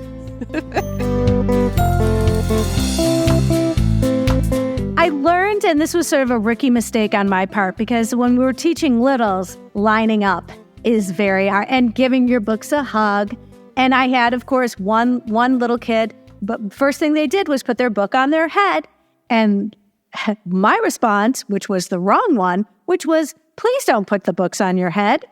I learned, and this was sort of a rookie mistake on my part, because when we were teaching littles, lining up is very hard, and giving your books a hug. And I had, of course, one little kid, but first thing they did was put their book on their head. And my response, which was the wrong one, which was, please don't put the books on your head.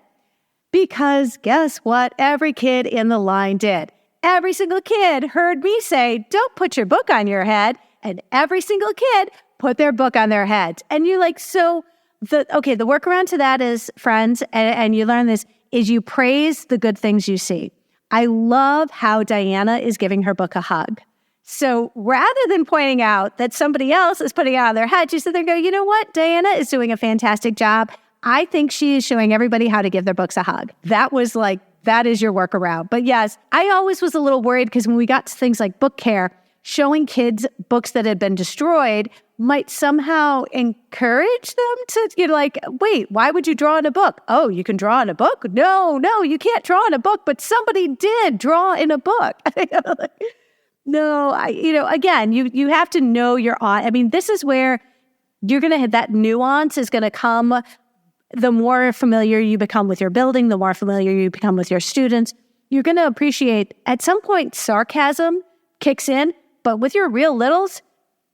Because guess what? Every kid in the line did. Every single kid heard me say, don't put your book on your head. And every single kid put their book on their heads. And you're like, so the workaround to that is, friends, and you learn this, is you praise the good things you see. I love how Diana is giving her book a hug. So rather than pointing out that somebody else is putting it on their head, you sit there and go, you know what? Diana is doing a fantastic job. I think she is showing everybody how to give their books a hug. That was like, that is your workaround. But yes, I always was a little worried because when we got to things like book care, showing kids books that had been destroyed might somehow encourage them to, like, wait, why would you draw in a book? Oh, you can draw in a book? No, you can't draw in a book, but somebody did draw in a book. No, again, you have to know your audience. I mean, this is where you're going to hit that nuance is going to come. The more familiar you become with your building, the more familiar you become with your students, you're going to appreciate at some point sarcasm kicks in, but with your real littles,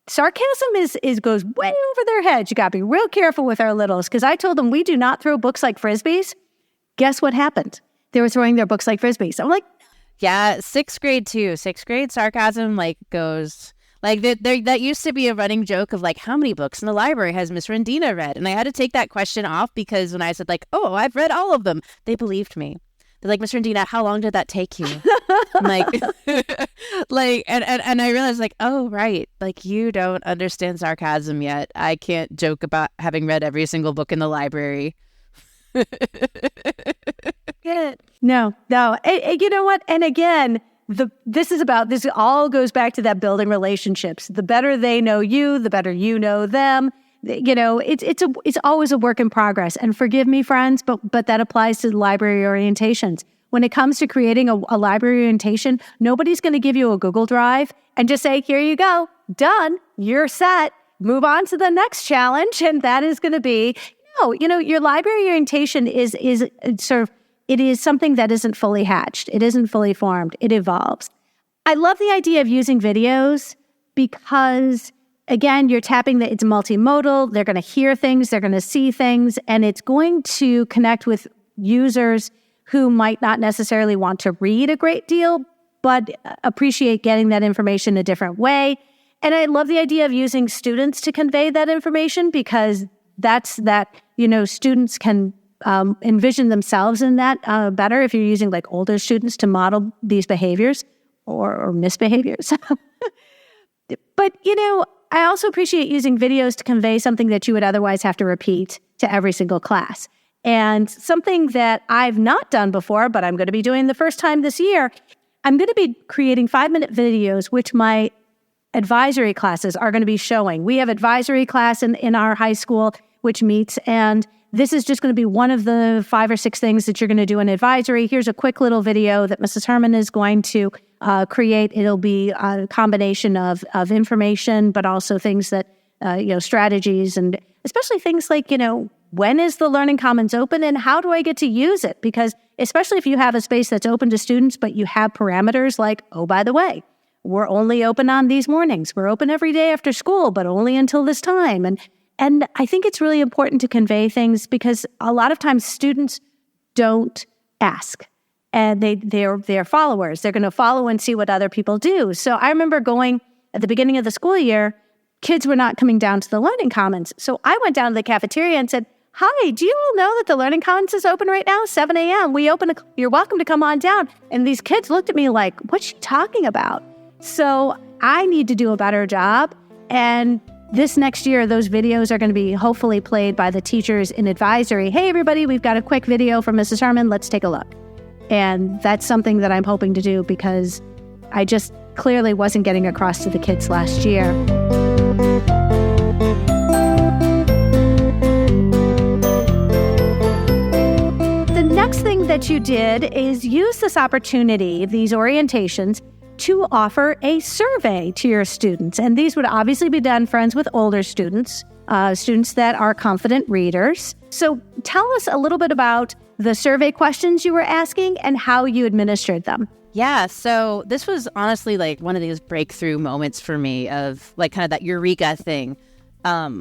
sarcasm is goes way over their heads. You got to be real careful with our littles, because I told them we do not throw books like Frisbees. Guess what happened? They were throwing their books like Frisbees. I'm like, yeah, 6th grade too. 6th grade sarcasm like goes like that used to be a running joke of like, how many books in the library has Miss Rendina read? And I had to take that question off because when I said like, oh, I've read all of them, they believed me. They're like, Miss Rendina, how long did that take you? I'm like, and I realized like, oh, right. Like, you don't understand sarcasm yet. I can't joke about having read every single book in the library. No. You know what? And again, this all goes back to that building relationships. The better they know you, the better you know them. It's always a work in progress. And forgive me, friends, but that applies to library orientations. When it comes to creating a library orientation, nobody's going to give you a Google Drive and just say, here you go, done, you're set, move on to the next challenge. And that is going to be, your library orientation is sort of, it is something that isn't fully hatched. It isn't fully formed. It evolves. I love the idea of using videos because, again, you're tapping that it's multimodal. They're going to hear things. They're going to see things. And it's going to connect with users who might not necessarily want to read a great deal, but appreciate getting that information a different way. And I love the idea of using students to convey that information, because students can envision themselves in that better if you're using like older students to model these behaviors or misbehaviors. But, I also appreciate using videos to convey something that you would otherwise have to repeat to every single class. And something that I've not done before, but I'm going to be doing the first time this year, I'm going to be creating 5-minute videos, which my advisory classes are going to be showing. We have advisory class in our high school, which meets, and this is just going to be one of the 5 or 6 things that you're going to do in advisory. Here's a quick little video that Mrs. Herman is going to create. It'll be a combination of information, but also things that, strategies, and especially things like, when is the Learning Commons open and how do I get to use it? Because especially if you have a space that's open to students, but you have parameters like, oh, by the way, we're only open on these mornings. We're open every day after school, but only until this time. And I think it's really important to convey things because a lot of times students don't ask. and they're followers. They're going to follow and see what other people do. So I remember going at the beginning of the school year, kids were not coming down to the Learning Commons. So I went down to the cafeteria and said, "Hi, do you all know that the Learning Commons is open right now? 7 a.m. You're welcome to come on down." And these kids looked at me like, "What's she talking about?" So I need to do a better job. And this next year, those videos are going to be hopefully played by the teachers in advisory. "Hey, everybody, we've got a quick video from Mrs. Herman. Let's take a look." And that's something that I'm hoping to do because I just clearly wasn't getting across to the kids last year. The next thing that you did is use this opportunity, these orientations, to offer a survey to your students. And these would obviously be done, friends, with older students, students that are confident readers. So tell us a little bit about the survey questions you were asking and how you administered them. Yeah, so this was honestly like one of these breakthrough moments for me of like kind of that eureka thing,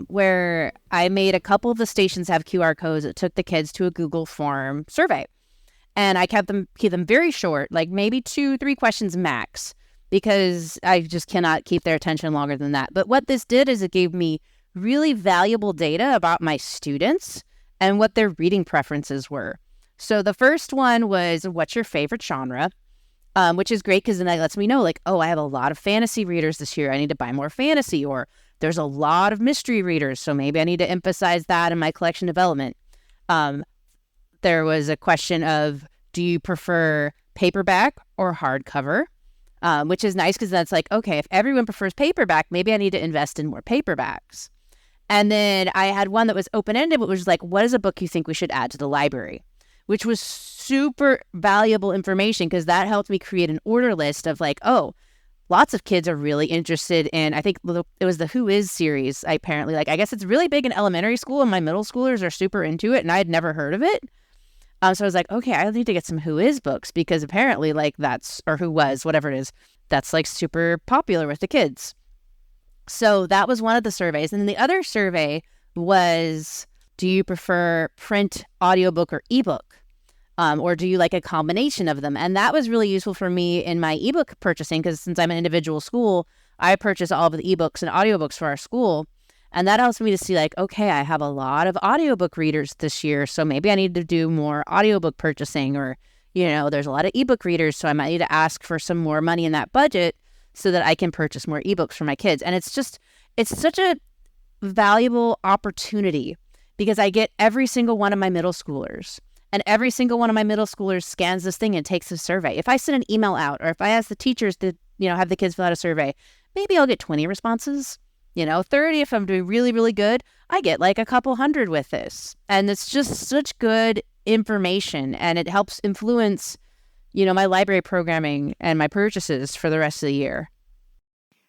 where I made a couple of the stations have QR codes that took the kids to a Google form survey. And I keep them very short, like maybe 2-3 questions max, because I just cannot keep their attention longer than that. But what this did is it gave me really valuable data about my students and what their reading preferences were. So the first one was, what's your favorite genre? Which is great because then that lets me know, like, oh, I have a lot of fantasy readers this year. I need to buy more fantasy. Or there's a lot of mystery readers, so maybe I need to emphasize that in my collection development. There was a question of, do you prefer paperback or hardcover? Which is nice because that's like, okay, if everyone prefers paperback, maybe I need to invest in more paperbacks. And then I had one that was open-ended, but was like, what is a book you think we should add to the library? Which was super valuable information because that helped me create an order list of like, oh, lots of kids are really interested in, I think it was the Who Is series, apparently. Like, I guess it's really big in elementary school and my middle schoolers are super into it and I had never heard of it. So I was like, okay, I need to get some Who Is books because apparently like that's, or Who Was, whatever it is, that's like super popular with the kids. So that was one of the surveys. And then the other survey was, do you prefer print, audiobook, or ebook? Or do you like a combination of them? And that was really useful for me in my ebook purchasing because since I'm an individual school, I purchase all of the ebooks and audiobooks for our school. And that helps me to see like, okay, I have a lot of audiobook readers this year, so maybe I need to do more audiobook purchasing, or, you know, there's a lot of ebook readers, so I might need to ask for some more money in that budget so that I can purchase more ebooks for my kids. And it's such a valuable opportunity because I get every single one of my middle schoolers, and every single one of my middle schoolers scans this thing and takes a survey. If I send an email out, or if I ask the teachers to, you know, have the kids fill out a survey, maybe I'll get 20 responses. 30 if I'm doing really, really good. I get like a couple hundred with this. And it's just such good information, and it helps influence, my library programming and my purchases for the rest of the year.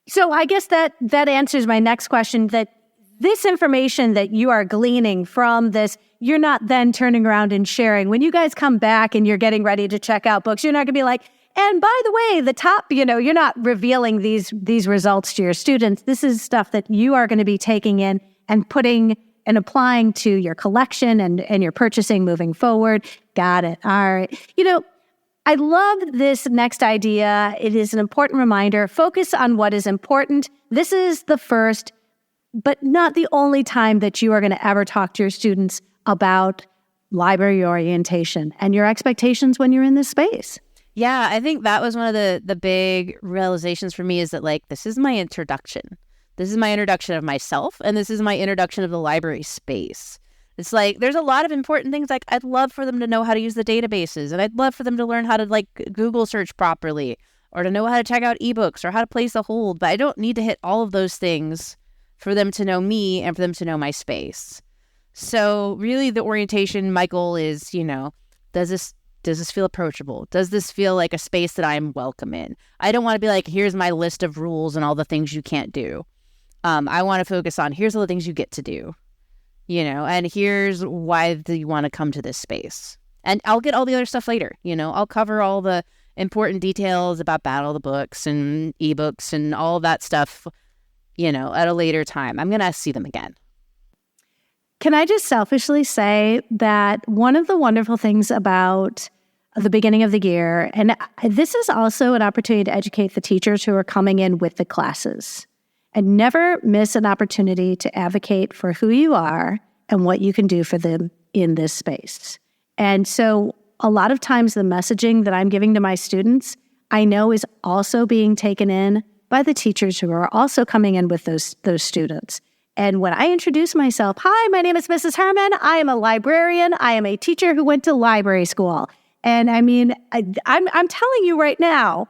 So I guess that answers my next question, that this information that you are gleaning from this, you're not then turning around and sharing. When you guys come back and you're getting ready to check out books, you're not going to be like, and by the way, the top, you're not revealing these results to your students. This is stuff that you are going to be taking in and putting and applying to your collection and your purchasing moving forward. Got it. All right. I love this next idea. It is an important reminder. Focus on what is important. This is the first, but not the only time that you are going to ever talk to your students about library orientation and your expectations when you're in this space. Yeah, I think that was one of the big realizations for me, is that like, this is my introduction. This is my introduction of myself, and this is my introduction of the library space. It's like, there's a lot of important things. Like, I'd love for them to know how to use the databases, and I'd love for them to learn how to like Google search properly, or to know how to check out ebooks, or how to place a hold. But I don't need to hit all of those things for them to know me and for them to know my space. So really the orientation, my goal is, does this feel approachable? Does this feel like a space that I'm welcome in? I don't want to be like, here's my list of rules and all the things you can't do. I want to focus on, here's all the things you get to do, and here's why do you want to come to this space. And I'll get all the other stuff later. I'll cover all the important details about Battle of the Books and ebooks and all that stuff, at a later time. I'm going to see them again. Can I just selfishly say that one of the wonderful things about the beginning of the year. And this is also an opportunity to educate the teachers who are coming in with the classes. And never miss an opportunity to advocate for who you are and what you can do for them in this space. And so a lot of times the messaging that I'm giving to my students, I know is also being taken in by the teachers who are also coming in with those students. And when I introduce myself, hi, my name is Mrs. Herman. I am a librarian. I am a teacher who went to library school. And I mean, I'm telling you right now,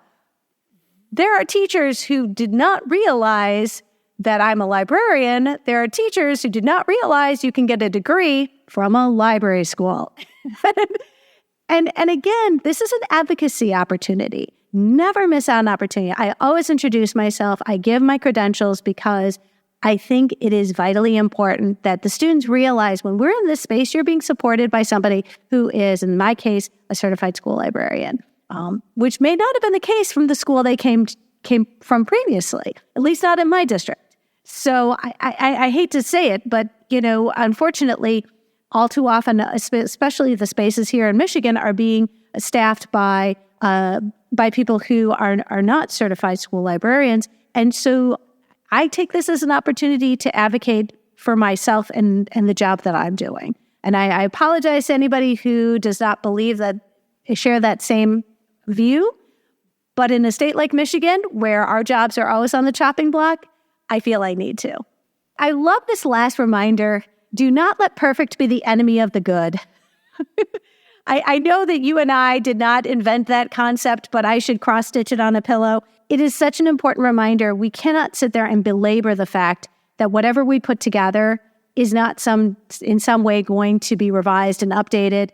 there are teachers who did not realize that I'm a librarian. There are teachers who did not realize you can get a degree from a library school. And again, this is an advocacy opportunity. Never miss out on an opportunity. I always introduce myself. I give my credentials because I think it is vitally important that the students realize when we're in this space, you're being supported by somebody who is, in my case, a certified school librarian. Which may not have been the case from the school they came from previously, at least not in my district. So I hate to say it, but unfortunately, all too often, especially the spaces here in Michigan, are being staffed by people who are not certified school librarians, and so I take this as an opportunity to advocate for myself and the job that I'm doing. And I apologize to anybody who does not believe that share that same view, but in a state like Michigan, where our jobs are always on the chopping block, I feel I need to. I love this last reminder. Do not let perfect be the enemy of the good. I know that you and I did not invent that concept, but I should cross-stitch it on a pillow. It is such an important reminder. We cannot sit there and belabor the fact that whatever we put together is not in some way going to be revised and updated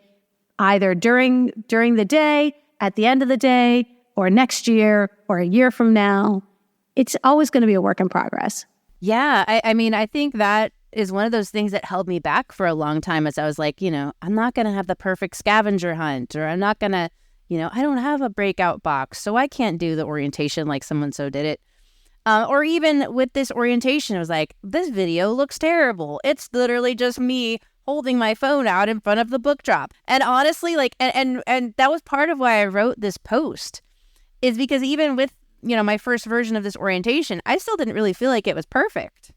either during the day, at the end of the day, or next year, or a year from now. It's always going to be a work in progress. Yeah, I mean, I think that is one of those things that held me back for a long time as I was like, I'm not going to have the perfect scavenger hunt, or I'm not going to, I don't have a breakout box, so I can't do the orientation like someone so did it. Or even with this orientation, it was like, this video looks terrible. It's literally just me holding my phone out in front of the book drop. And honestly, and that was part of why I wrote this post, is because even with, my first version of this orientation, I still didn't really feel like it was perfect.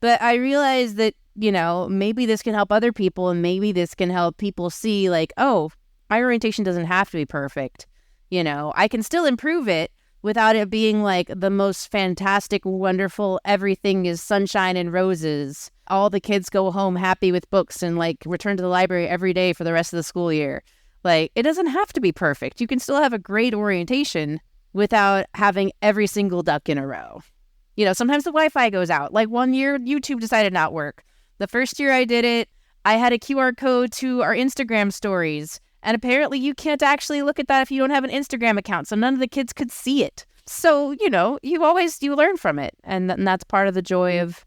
But I realized that, maybe this can help other people, and maybe this can help people see like, oh, my orientation doesn't have to be perfect. I can still improve it without it being like the most fantastic, wonderful, everything is sunshine and roses. All the kids go home happy with books and like return to the library every day for the rest of the school year. Like, it doesn't have to be perfect. You can still have a great orientation without having every single duck in a row. Sometimes the Wi-Fi goes out. Like one year, YouTube decided not work. The first year I did it, I had a QR code to our Instagram stories. And apparently you can't actually look at that if you don't have an Instagram account. So none of the kids could see it. So, you learn from it. And that's part of the joy of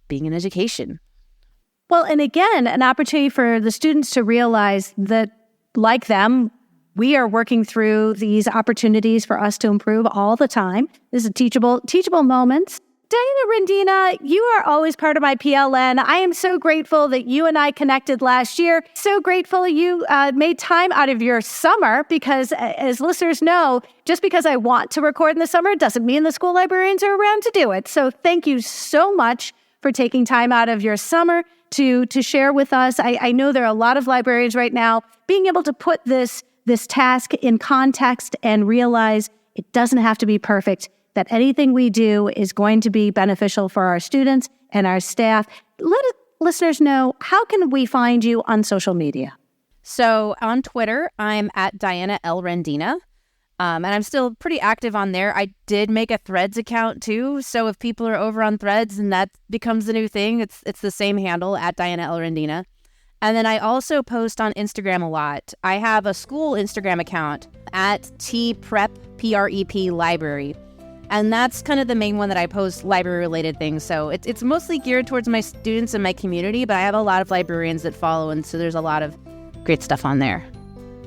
being in education. Well, and again, an opportunity for the students to realize that, like them, we are working through these opportunities for us to improve all the time. This is teachable moments. Diana Rendina, you are always part of my PLN. I am so grateful that you and I connected last year. So grateful you made time out of your summer, because as listeners know, just because I want to record in the summer doesn't mean the school librarians are around to do it. So thank you so much for taking time out of your summer to share with us. I know there are a lot of librarians right now being able to put this task in context and realize it doesn't have to be perfect, that anything we do is going to be beneficial for our students and our staff. Let listeners know, how can we find you on social media? So on Twitter, I'm at Diana L. Rendina, and I'm still pretty active on there. I did make a Threads account too, so if people are over on Threads and that becomes the new thing, it's the same handle, at Diana L. Rendina. And then I also post on Instagram a lot. I have a school Instagram account at tprep, P-R-E-P, library. And that's kind of the main one that I post library-related things. So it's mostly geared towards my students and my community, but I have a lot of librarians that follow, and so there's a lot of great stuff on there.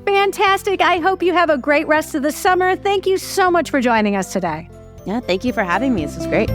Fantastic. I hope you have a great rest of the summer. Thank you so much for joining us today. Yeah, thank you for having me. This was great.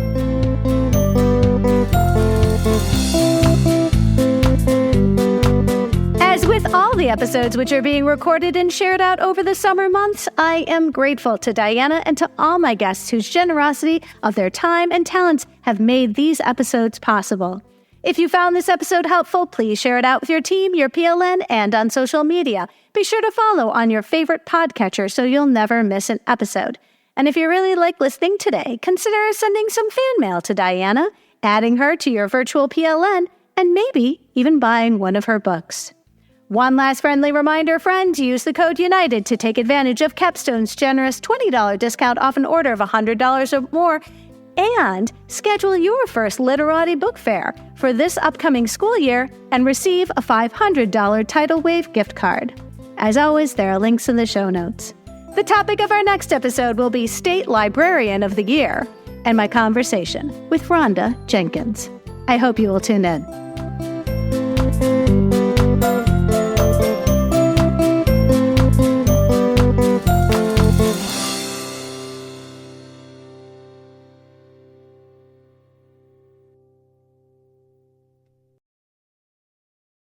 As with all the the episodes which are being recorded and shared out over the summer months, I am grateful to Diana and to all my guests whose generosity of their time and talents have made these episodes possible. If you found this episode helpful, please share it out with your team, your PLN, and on social media. Be sure to follow on your favorite podcatcher so you'll never miss an episode. And if you really like listening today, consider sending some fan mail to Diana, adding her to your virtual PLN, and maybe even buying one of her books. One last friendly reminder, friends, use the code UNITED to take advantage of Capstone's generous $20 discount off an order of $100 or more, and schedule your first Literati Book Fair for this upcoming school year and receive a $500 Titlewave gift card. As always, there are links in the show notes. The topic of our next episode will be State Librarian of the Year and my conversation with Rhonda Jenkins. I hope you will tune in.